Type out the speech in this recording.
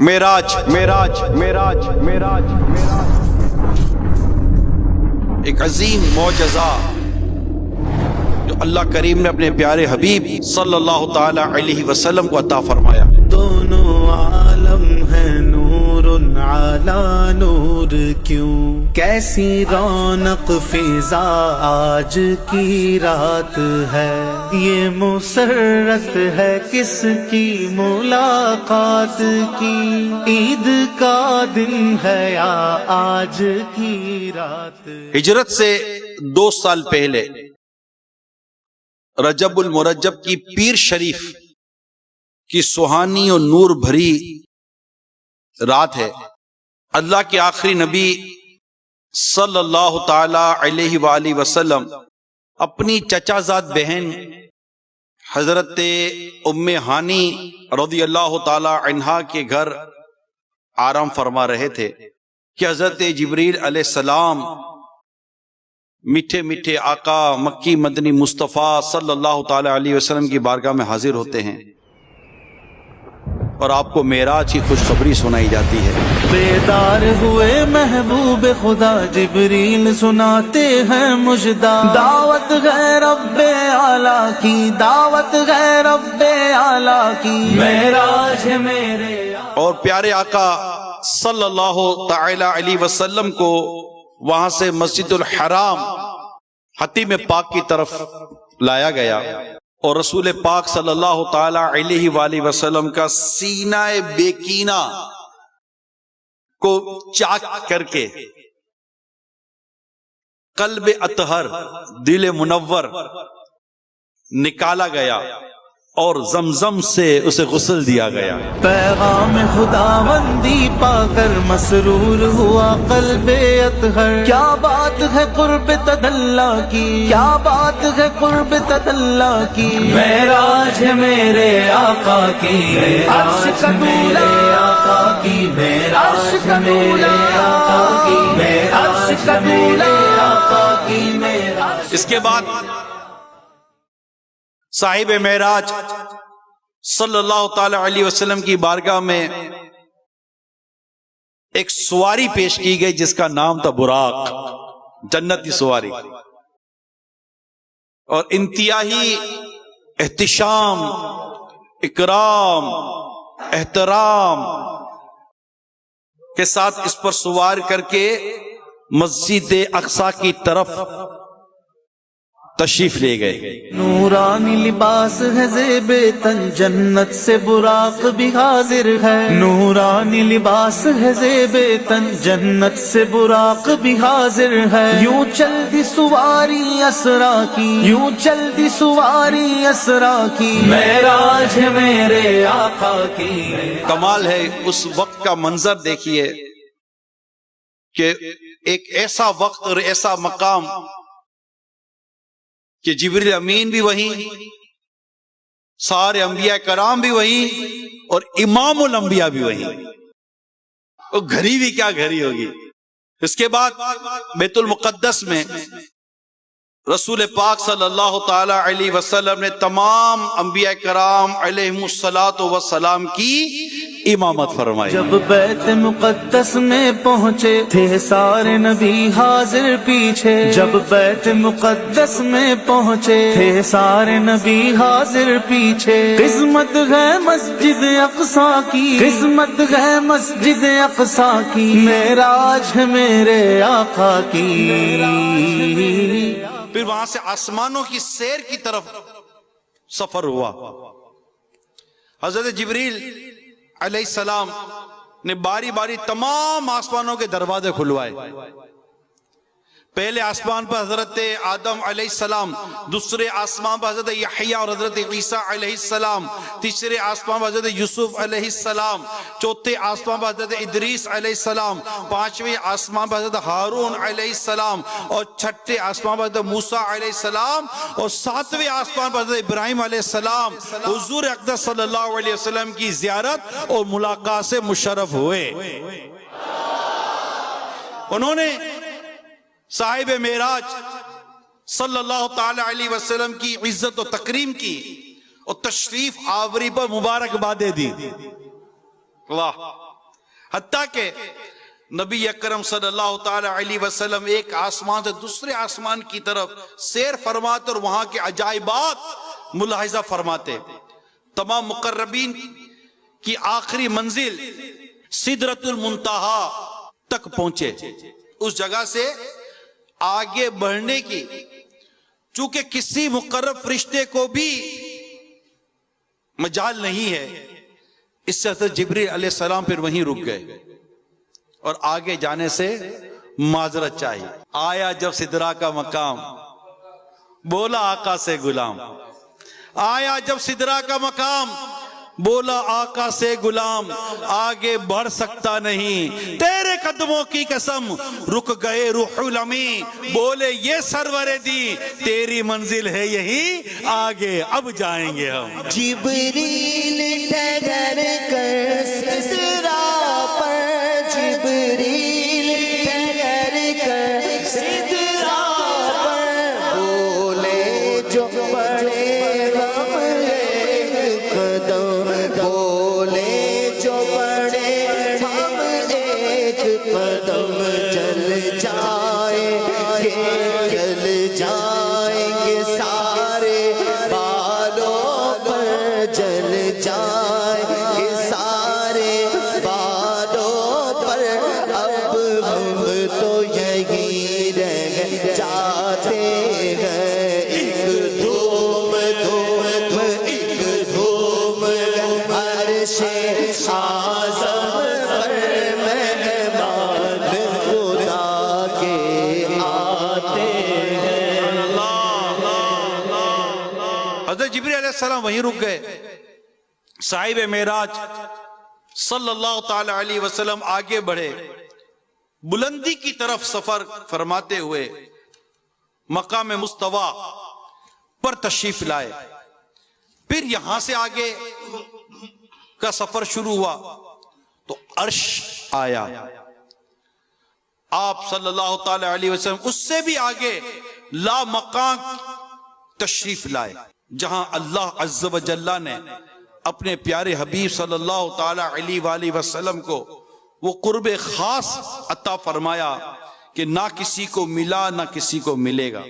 معراج ایک عظیم معجزہ جو اللہ کریم نے اپنے پیارے حبیب صلی اللہ تعالی علیہ وسلم کو عطا فرمایا۔ دونوں عالم ہے نور علی نور، کیوں کیسی رونق فضا آج کی رات ہے، یہ مسرت ہے کس کی ملاقات کی، عید کا دن ہے یا آج کی رات۔ ہجرت سے 2 سال پہلے رجب المرجب کی پیر شریف کی سہانی اور نور بھری رات ہے۔ اللہ کے آخری نبی صلی اللہ تعالی علیہ وآلہ وسلم اپنی چچا زاد بہن حضرت ام ہانی رضی اللہ تعالی عنہا کے گھر آرام فرما رہے تھے کہ حضرت جبریل علیہ السلام میٹھے میٹھے آقا مکی مدنی مصطفیٰ صلی اللہ تعالی علیہ وسلم کی بارگاہ میں حاضر ہوتے ہیں اور آپ کو معراج کی خوشخبری سنائی جاتی ہے۔ بیدار ہوئے محبوب خدا جبریل سناتے ہیں مجدہ، دعوت ہے رب اعلیٰ کی، دعوت ہے رب اعلیٰ کی، معراج ہے میرے۔ اور پیارے آقا صلی اللہ تعالی علیہ وسلم کو وہاں سے مسجد الحرام حتیم پاک کی طرف لایا گیا اور رسول پاک صلی اللہ تعالی علیہ وآلہ وسلم کا سینہ بیکینہ کو چاک کر کے قلب اطہر دل منور نکالا گیا اور زمزم سے اسے غسل دیا گیا۔ پیغام خداوندی پا کر مسرور ہوا قلب اطہر، کیا بات ہے قرب تدلی کی، کیا بات ہے قرب تدلی کی، معراج ہے میرے آقا کی، عرش کا میرے آقا کی، معراج ہے میرے آقا کی، عرش کا میرے آقا کی، معراج۔ اس کے بعد صاحب معراج صلی اللہ تعالی علیہ وسلم کی بارگاہ میں ایک سواری پیش کی گئی جس کا نام تھا براق، جنتی سواری، اور انتہائی احتشام، اکرام، احترام کے ساتھ اس پر سوار کر کے مسجد اقصی کی طرف تشریف لے گئے۔ نورانی لباس ہے زیب تن، جنت سے براق بھی حاضر ہے، نورانی لباس ہے زیب تن، جنت سے براق بھی حاضر ہے، یوں چل دی سواری اسرا کی، یوں چل دی سواری اسرا کی، معراج ہے میرے آقا کی۔ کمال ہے اس وقت کا منظر دیکھیے کہ ایک ایسا وقت اور ایسا مقام کہ جبریل امین بھی وہیں، سارے انبیاء کرام بھی وہیں، اور امام الانبیاء بھی وہیں۔ وہ گھڑی بھی کیا گھڑی ہوگی۔ اس کے بعد بیت المقدس میں رسول پاک صلی اللہ تعالی علیہ وسلم نے تمام انبیاء کرام علیہم الصلاۃ والسلام کی امامت فرمائی۔ جب بیت مقدس میں پہنچے تھے سارے نبی حاضر پیچھے، جب بیت مقدس میں پہنچے تھے سارے نبی حاضر پیچھے، قسمت ہے مسجد اقصی کی، قسمت ہے مسجد اقصی کی، معراج ہے میرے آقا کی۔ پھر وہاں سے آسمانوں کی سیر کی طرف سفر ہوا۔ حضرت جبریل علیہ السلام نے باری باری تمام آسمانوں کے دروازے کھلوائے۔ پہلے آسمان پر حضرت آدم علیہ السلام، دوسرے آسمان پر حضرت یحییٰ اور حضرت عیسیٰ علیہ السلام، تیسرے آسمان پر حضرت یوسف علیہ السلام، چوتھے آسمان پر حضرت ادریس علیہ السلام، پانچویں آسمان پر حضرت ہارون علیہ السلام، اور چھٹے آسمان پر حضرت موسیٰ علیہ السلام، اور ساتویں آسمان پر حضرت ابراہیم علیہ السلام حضور اقدس صلی اللہ علیہ وسلم کی زیارت اور ملاقات سے مشرف ہوئے۔ انہوں نے صاحب معراج صلی اللہ تعالی علیہ وسلم کی عزت و تکریم کی اور تشریف آوری پر مبارکبادیں دی۔ اللہ حتیٰ کہ نبی اکرم صلی اللہ تعالی علیہ وسلم ایک آسمان سے دوسرے آسمان کی طرف سیر فرماتے اور وہاں کے عجائبات ملاحظہ فرماتے. تمام مقربین کی آخری منزل سدرۃ المنتہا تک پہنچے. اس جگہ سے آگے بڑھنے کی چونکہ کسی مقرب فرشتے کو بھی مجال نہیں ہے، اس سے حضرت جبریل علیہ السلام پھر وہیں رک گئے اور آگے جانے سے معذرت چاہیے. آیا جب سدرا کا مقام بولا آقا سے غلام، آیا جب سدرا کا مقام بولا آقا سے غلام، آگے بڑھ سکتا نہیں تیرے قدموں کی قسم، رک گئے روح الامی، بولے یہ سرور دی تیری منزل ہے یہی، آگے اب جائیں گے ہم. جبریل ٹھہر کر سدرا پر، جبریل ٹھہر کر سدرا پر، بولے جو بڑے غم ایک قدم، بولے جو بڑے ہم ایک قدم چل جائیں گے سارے بالوں پر، جل جائیں گے سارے بالوں پر. اب ہم تو یہی رہ جاتے ہیں، ایک دھوم دھوم ایک دھوم عرش اعظم پر مہمان خدا کے آتے ہیں. حضرت جبریل علیہ السلام وہیں رک گئے. صاحب معراج صلی اللہ تعالی علیہ وسلم آگے بڑھے، بلندی کی طرف سفر فرماتے ہوئے مقام مستوی پر تشریف لائے. پھر یہاں سے آگے کا سفر شروع ہوا تو عرش آیا. آپ صلی اللہ تعالی علیہ وسلم اس سے بھی آگے لا مقام تشریف لائے، جہاں اللہ عز و جل نے اپنے پیارے حبیب صلی اللہ تعالی علیہ وآلہ وسلم کو وہ قرب خاص عطا فرمایا کہ نہ کسی کو ملا نہ کسی کو ملے گا.